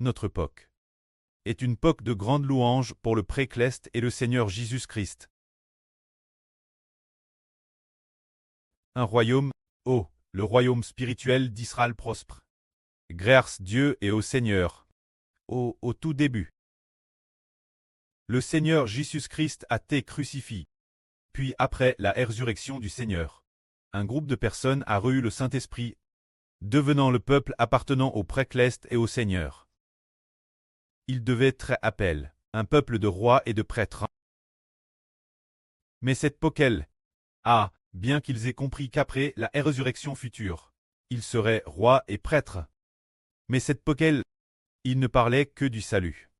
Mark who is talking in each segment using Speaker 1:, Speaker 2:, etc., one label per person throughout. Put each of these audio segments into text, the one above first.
Speaker 1: notre époque est une époque de grande louange pour le Précleste et le Seigneur Jésus-Christ. Un royaume, oh, le royaume spirituel d'Israël prospère. Grâce Dieu et au Seigneur. Au tout début. Le Seigneur Jésus-Christ a été crucifié. Puis après la résurrection du Seigneur, un groupe de personnes a reçu le Saint-Esprit, devenant le peuple appartenant au Précleste et au Seigneur. Il devait être appelé un peuple de rois et de prêtres. Mais cette époque-là, bien qu'ils aient compris qu'après la résurrection future, ils seraient rois et prêtres. Mais cette époque-là, ils ne parlaient que du salut,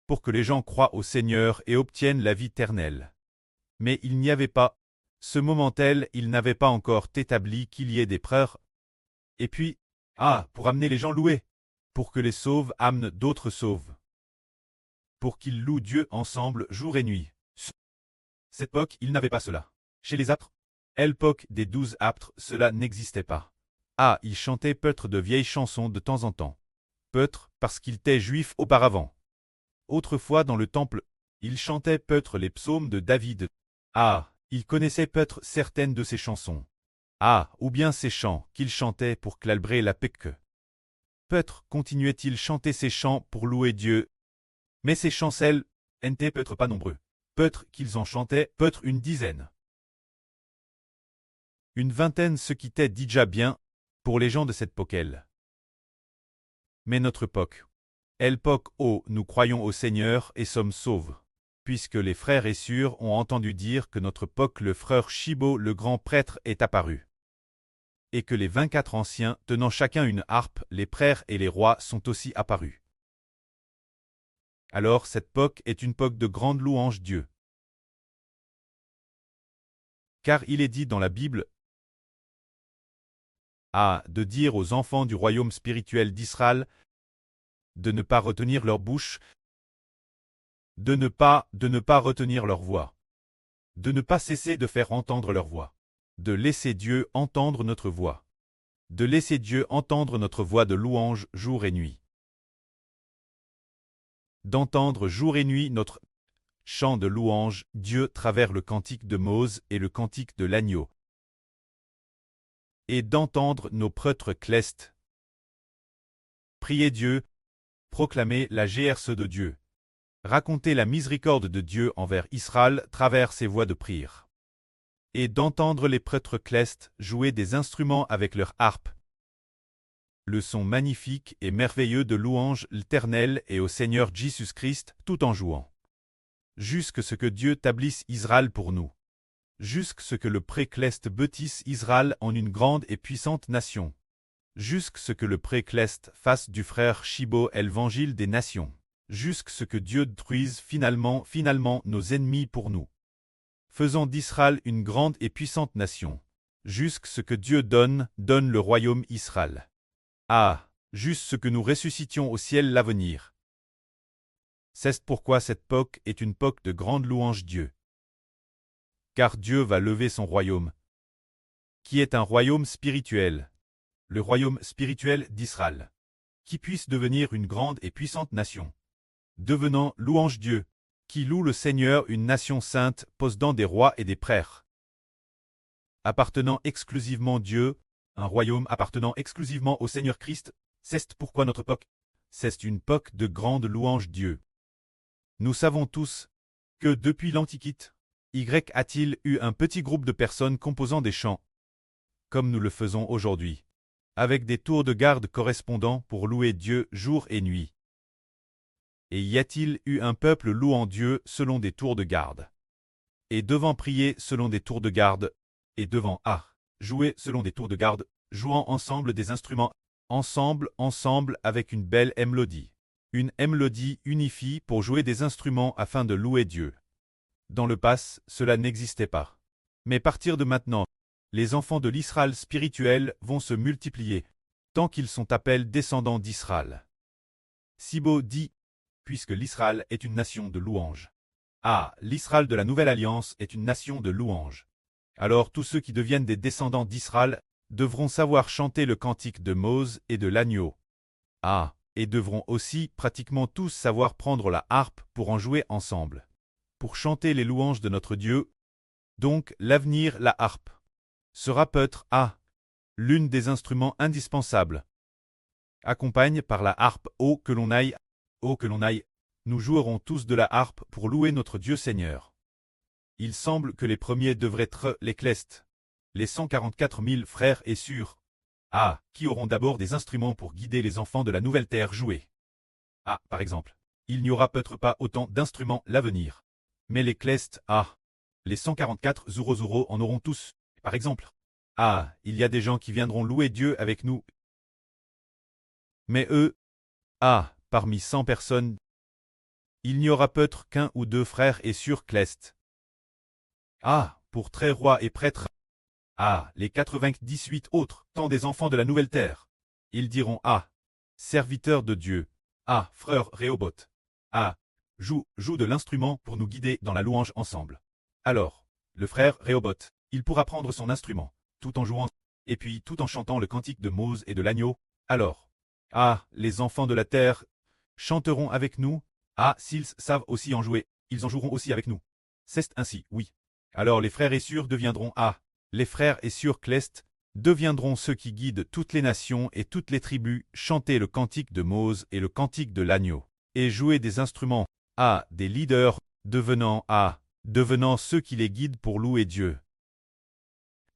Speaker 1: pour que les gens croient au Seigneur et obtiennent la vie éternelle. Mais il n'y avait pas, ce moment-là, il n'avait pas encore établi qu'il y ait des prêtres. Et puis, pour amener les gens loués, pour que les sauves amenent d'autres sauves, pour qu'ils louent Dieu ensemble jour et nuit. Cette époque, il n'avait pas cela. Chez les apôtres, l'époque des 12 apôtres, cela n'existait pas. Ils chantaient peut-être de vieilles chansons de temps en temps. Peut-être parce qu'ils étaient juifs auparavant. Autrefois dans le temple, ils chantaient peut-être les psaumes de David. Ils connaissaient peut-être certaines de ces chansons. Ou bien ces chants qu'ils chantaient pour célébrer la Pâque. Peut-être continuaient-ils chanter ces chants pour louer Dieu. Mais ces chancelles n'étaient peut-être pas nombreux. Peut-être qu'ils en chantaient peut-être une dizaine. Une vingtaine ce qui était déjà bien pour les gens de cette époque-là. Mais notre époque, l'époque où nous croyons au Seigneur et sommes sauvés, puisque les frères et sœurs ont entendu dire que notre époque le frère Chibo le grand prêtre est apparu. Et que les 24 anciens tenant chacun une harpe, les prêtres et les rois sont aussi apparus. Alors cette époque est une époque de grande louange Dieu. Car il est dit dans la Bible, de dire aux enfants du royaume spirituel d'Israël de ne pas retenir leur bouche, de ne pas retenir leur voix, de ne pas cesser de faire entendre leur voix, de laisser Dieu entendre notre voix, de laisser Dieu entendre notre voix de louange jour et nuit, d'entendre jour et nuit notre chant de louange Dieu travers le cantique de Mose et le cantique de l'agneau, et d'entendre nos prêtres clestes prier Dieu, proclamer la GRC de Dieu, raconter la miséricorde de Dieu envers Israël travers ses voix de prière, et d'entendre les prêtres clestes jouer des instruments avec leur harpe, le son magnifique et merveilleux de louange l'Éternel et au Seigneur Jésus-Christ tout en jouant. Jusque ce que Dieu établisse Israël pour nous. Jusque ce que le Précleste bâtisse Israël en une grande et puissante nation. Jusque ce que le Précleste fasse du frère Chibo l'évangile des nations. Jusque ce que Dieu détruise finalement nos ennemis pour nous. Faisant d'Israël une grande et puissante nation. Jusque ce que Dieu donne le royaume Israël. Juste ce que nous ressuscitions au ciel l'avenir. C'est pourquoi cette époque est une époque de grande louange Dieu. Car Dieu va lever son royaume, qui est un royaume spirituel, le royaume spirituel d'Israël, qui puisse devenir une grande et puissante nation, devenant louange Dieu, qui loue le Seigneur une nation sainte possédant des rois et des prêtres, appartenant exclusivement Dieu, un royaume appartenant exclusivement au Seigneur Christ, c'est pourquoi notre époque, c'est une époque de grande louange Dieu. Nous savons tous que depuis l'Antiquité, a-t-il eu un petit groupe de personnes composant des chants, comme nous le faisons aujourd'hui, avec des tours de garde correspondants pour louer Dieu jour et nuit. Et y a-t-il eu un peuple louant Dieu selon des tours de garde, et devant prier selon des tours de garde, et devant jouer selon des tours de garde, jouant ensemble des instruments, ensemble avec une belle mélodie. Une mélodie unifiée pour jouer des instruments afin de louer Dieu. Dans le passé, cela n'existait pas. Mais partir de maintenant, les enfants de l'Israël spirituel vont se multiplier, tant qu'ils sont appelés descendants d'Israël. Sibo dit, puisque l'Israël est une nation de louange. L'Israël de la Nouvelle Alliance est une nation de louange. Alors tous ceux qui deviennent des descendants d'Israël devront savoir chanter le cantique de Mose et de l'agneau. et devront aussi pratiquement tous savoir prendre la harpe pour en jouer ensemble. Pour chanter les louanges de notre Dieu, donc l'avenir, la harpe, sera peut-être l'une des instruments indispensables. Accompagne par la harpe, ô que l'on aille, nous jouerons tous de la harpe pour louer notre Dieu Seigneur. Il semble que les premiers devraient être les clestes, les 144 000 frères et sœurs, qui auront d'abord des instruments pour guider les enfants de la nouvelle terre jouer. Par exemple, il n'y aura peut-être pas autant d'instruments l'avenir. Mais les clestes, les 144 Zoro en auront tous, par exemple. Il y a des gens qui viendront louer Dieu avec nous. Mais eux, parmi 100 personnes, il n'y aura peut-être qu'un ou deux frères et sœurs clestes. Pour très rois et prêtres, les 98 autres, tant des enfants de la nouvelle terre. Ils diront serviteurs de Dieu, frère Rehoboth, joue de l'instrument pour nous guider dans la louange ensemble. Alors, le frère Rehoboth, il pourra prendre son instrument, tout en jouant, et puis tout en chantant le cantique de Mose et de l'agneau. Alors, les enfants de la terre chanteront avec nous. S'ils savent aussi en jouer, ils en joueront aussi avec nous. C'est ainsi, oui. Alors les frères et sœurs deviendront les frères et sœurs clestes deviendront ceux qui guident toutes les nations et toutes les tribus, chanter le cantique de Mose et le cantique de l'agneau, et jouer des instruments, des leaders, devenant ceux qui les guident pour louer Dieu.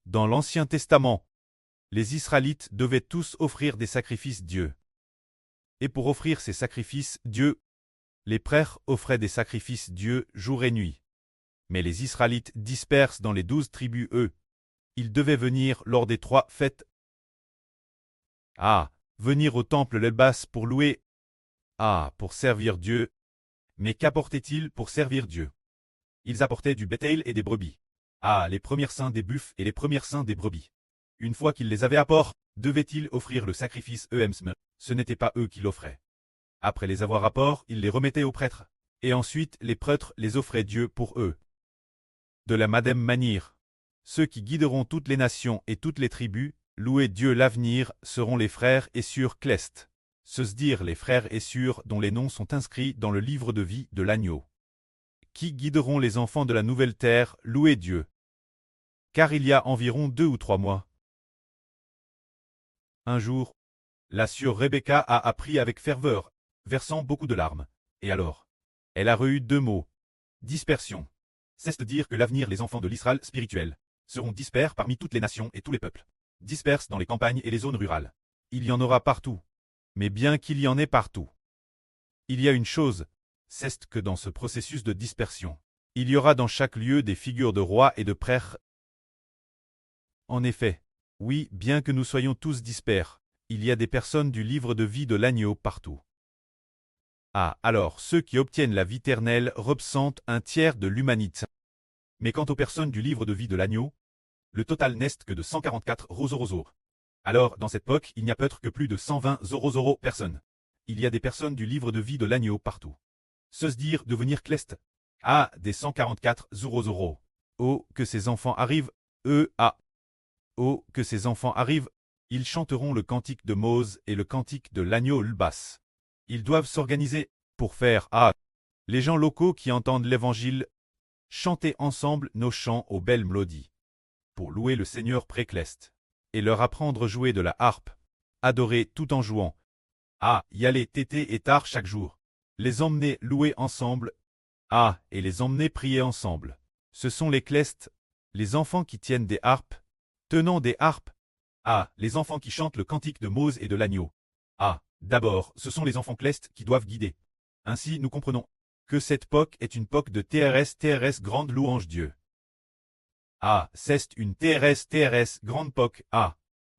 Speaker 1: Dans l'Ancien Testament, les Israélites devaient tous offrir des sacrifices Dieu. Et pour offrir ces sacrifices Dieu, les prêtres offraient des sacrifices Dieu jour et nuit. Mais les Israélites dispersent dans les 12 tribus, ils devaient venir lors des 3 fêtes. Venir au temple l'Elbas pour louer. Pour servir Dieu. Mais qu'apportaient-ils pour servir Dieu? Ils apportaient du bétail et des brebis. Les premiers saints des buffles et les premiers saints des brebis. Une fois qu'ils les avaient à port, devaient-ils offrir le sacrifice eux-mêmes? Ce n'était pas eux qui l'offraient. Après les avoir à port, ils les remettaient aux prêtres. Et ensuite, les prêtres les offraient Dieu pour eux. De la même manière, ceux qui guideront toutes les nations et toutes les tribus, louer Dieu l'avenir, seront les frères et sœurs clestes. C'est-à-dire les frères et sœurs dont les noms sont inscrits dans le livre de vie de l'agneau. Qui guideront les enfants de la nouvelle terre, louer Dieu. Car il y a environ 2 ou 3 mois. Un jour, la sœur Rebecca a appris avec ferveur, versant beaucoup de larmes. Et alors, elle a reçu 2 mots. Dispersion. C'est-à-dire que l'avenir les enfants de l'Israël spirituel seront dispers parmi toutes les nations et tous les peuples. Disperses dans les campagnes et les zones rurales. Il y en aura partout. Mais bien qu'il y en ait partout, il y a une chose, c'est que dans ce processus de dispersion, il y aura dans chaque lieu des figures de rois et de prêtres. En effet, oui, bien que nous soyons tous dispers, il y a des personnes du livre de vie de l'agneau partout. Alors ceux qui obtiennent la vie éternelle représentent un tiers de l'humanité. Mais quant aux personnes du livre de vie de l'agneau, le total n'est que de 144 Zoro. Alors, dans cette époque, il n'y a peut-être que plus de 120 Zoro personnes. Il y a des personnes du livre de vie de l'agneau partout. C'est-à-dire devenir clestes. Des 144 Zoro. Que ces enfants arrivent, que ces enfants arrivent, ils chanteront le cantique de Mose et le cantique de l'agneau l'Bas. Ils doivent s'organiser pour faire les gens locaux qui entendent l'évangile chanter ensemble nos chants aux belles mélodies pour louer le Seigneur précleste et leur apprendre à jouer de la harpe, adorer tout en jouant, y aller tété et tard chaque jour, les emmener louer ensemble, et les emmener prier ensemble. Ce sont les clestes, les enfants qui tiennent des harpes, tenant des harpes, les enfants qui chantent le cantique de Mose et de l'agneau. D'abord, ce sont les enfants clestes qui doivent guider. Ainsi, nous comprenons que cette époque est une époque de TRS grande louange Dieu. C'est une TRS grande époque.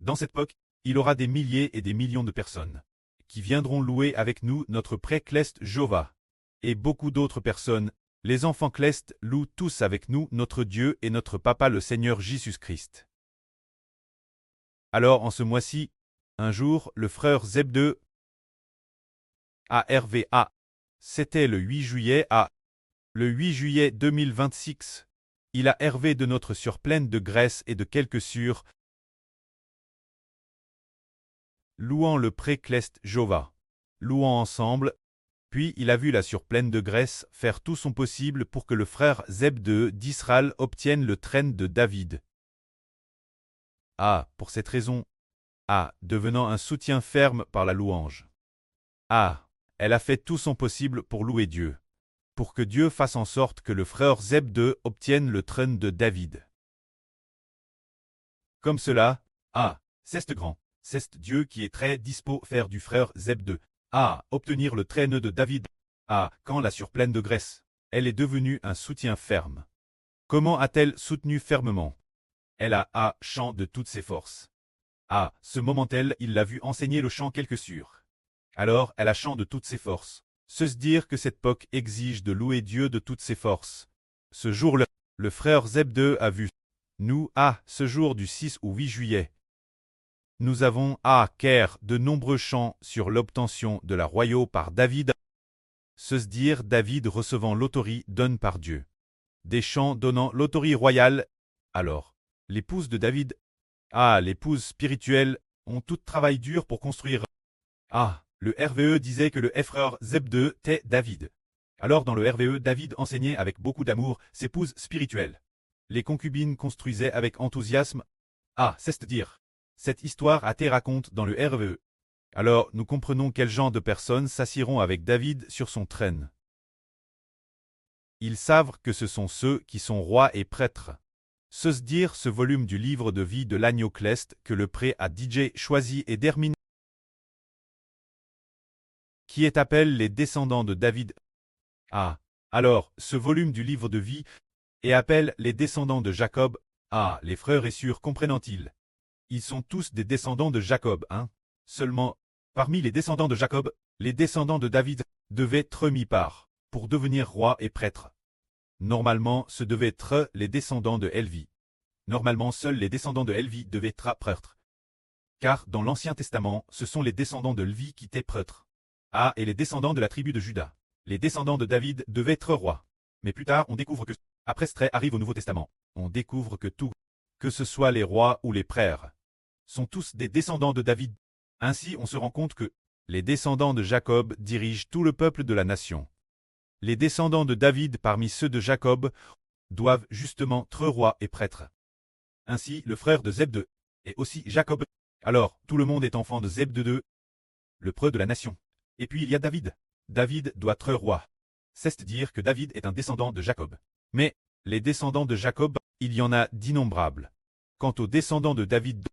Speaker 1: Dans cette époque, il y aura des milliers et des millions de personnes qui viendront louer avec nous notre pré-cleste Jéhovah. Et beaucoup d'autres personnes, les enfants clestes, louent tous avec nous notre Dieu et notre Papa le Seigneur Jésus-Christ. Alors en ce mois-ci, un jour, le frère Zebdeux RVA, c'était le 8 juillet le 8 juillet 2026, il a hervé de notre sœur pleine de graisse et de quelques sûrs, louant le pré-cleste Jéhovah. louant ensemble. Puis il a vu la surpleine de graisse faire tout son possible pour que le frère Zebdée d'Israël obtienne le trône de David. Pour cette raison, devenant un soutien ferme par la louange. Elle a fait tout son possible pour louer Dieu, pour que Dieu fasse en sorte que le frère Zebdée obtienne le trône de David. Comme cela, c'est grand, c'est Dieu qui est très dispo faire du frère Zebdée, obtenir le trône de David. Quand la surpleine de graisse, elle est devenue un soutien ferme. Comment a-t-elle soutenu fermement? Elle a chant de toutes ses forces. Ce moment-elle, il l'a vu enseigner le chant quelque sûr. Alors, elle a chant de toutes ses forces. Se dire que cette époque exige de louer Dieu de toutes ses forces. Ce jour-là, le frère Zebdée a vu. Nous, ce jour du 6 ou 8 juillet. Nous avons, de nombreux chants sur l'obtention de la royauté par David. Se dire David recevant l'autorité donne par Dieu. Des chants donnant l'autorité royale. Alors, l'épouse de David, l'épouse spirituelle, ont tout travail dur pour construire. Le RVE disait que le frère Zebdée était David. Alors dans le RVE, David enseignait avec beaucoup d'amour ses épouses spirituelles. Les concubines construisaient avec enthousiasme. C'est-à-dire. Cette histoire a été raconte dans le RVE. Alors nous comprenons quel genre de personnes s'assiront avec David sur son trône. Ils savent que ce sont ceux qui sont rois et prêtres. Se dire ce volume du livre de vie de l'agneau cleste que le pré a DJ choisi et terminé. Qui est appelle les descendants de David. Alors, ce volume du livre de vie, et appelle les descendants de Jacob. Les frères et sœurs comprennent-ils? Ils sont tous des descendants de Jacob, Seulement, parmi les descendants de Jacob, les descendants de David devaient être mis part, pour devenir roi et prêtre. Normalement, ce devaient être les descendants de Lévi. Normalement, seuls les descendants de Lévi devaient être prêtres. Car dans l'Ancien Testament, ce sont les descendants de Lévi qui étaient prêtres. Et les descendants de la tribu de Juda. Les descendants de David devaient être rois. Mais plus tard, on découvre que, après ce trait arrive au Nouveau Testament, on découvre que tout, que ce soit les rois ou les prêtres, sont tous des descendants de David. Ainsi, on se rend compte que les descendants de Jacob dirigent tout le peuple de la nation. Les descendants de David parmi ceux de Jacob doivent justement être rois et prêtres. Ainsi, le frère de Zebdée est aussi Jacob. Alors, tout le monde est enfant de Zebdée, le preux de la nation. Et puis il y a David. David doit être roi. C'est-à-dire que David est un descendant de Jacob. Mais, les descendants de Jacob, il y en a d'innombrables. Quant aux descendants de David,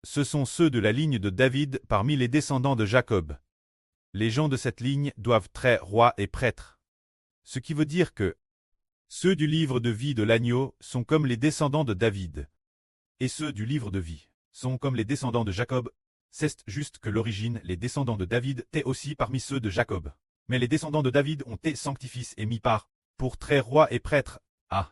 Speaker 1: ce sont ceux de la ligne de David parmi les descendants de Jacob. Les gens de cette ligne doivent être rois et prêtres. Ce qui veut dire que ceux du livre de vie de l'agneau sont comme les descendants de David. Et ceux du livre de vie sont comme les descendants de Jacob. C'est juste que l'origine, les descendants de David, étaient aussi parmi ceux de Jacob. Mais les descendants de David ont été sanctifiés et mis part, pour très rois et prêtres.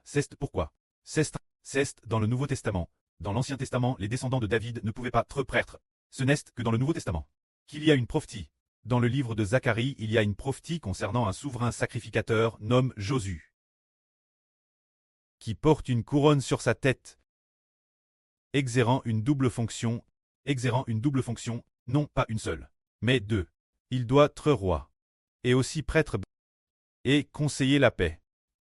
Speaker 1: C'est pourquoi. C'est dans le Nouveau Testament. Dans l'Ancien Testament, les descendants de David ne pouvaient pas être prêtres. Ce n'est que dans le Nouveau Testament qu'il y a une prophétie. Dans le livre de Zacharie, il y a une prophétie concernant un souverain sacrificateur nommé Josué, qui porte une couronne sur sa tête, exerçant une double fonction, non pas une seule, mais deux. Il doit être roi, et aussi prêtre, et conseiller la paix.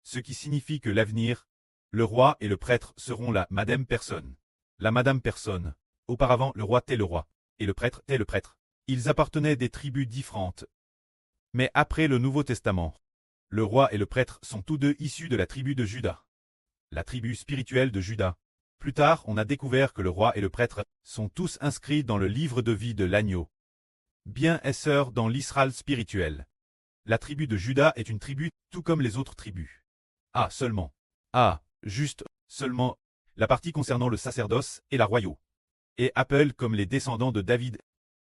Speaker 1: Ce qui signifie que l'avenir, le roi et le prêtre seront la madame personne. La madame personne. Auparavant, le roi était le roi, et le prêtre était le prêtre. Ils appartenaient des tribus différentes. Mais après le Nouveau Testament, le roi et le prêtre sont tous deux issus de la tribu de Juda. La tribu spirituelle de Juda. Plus tard, on a découvert que le roi et le prêtre sont tous inscrits dans le livre de vie de l'agneau. Bien et sœurs dans l'Israël spirituel. La tribu de Juda est une tribu, tout comme les autres tribus. Seulement. Seulement, la partie concernant le sacerdoce et la royauté. Et appelle comme les descendants de David.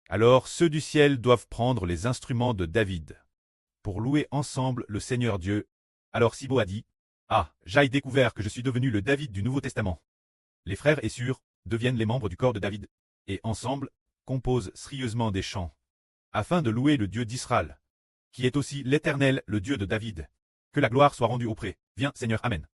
Speaker 1: Alors ceux du ciel doivent prendre les instruments de David. Pour louer ensemble le Seigneur Dieu. Alors Sibo a dit, j'ai découvert que je suis devenu le David du Nouveau Testament. Les frères et sœurs deviennent les membres du corps de David, et ensemble, composent sérieusement des chants, afin de louer le Dieu d'Israël, qui est aussi l'Éternel, le Dieu de David. Que la gloire soit rendue auprès. Viens, Seigneur, Amen.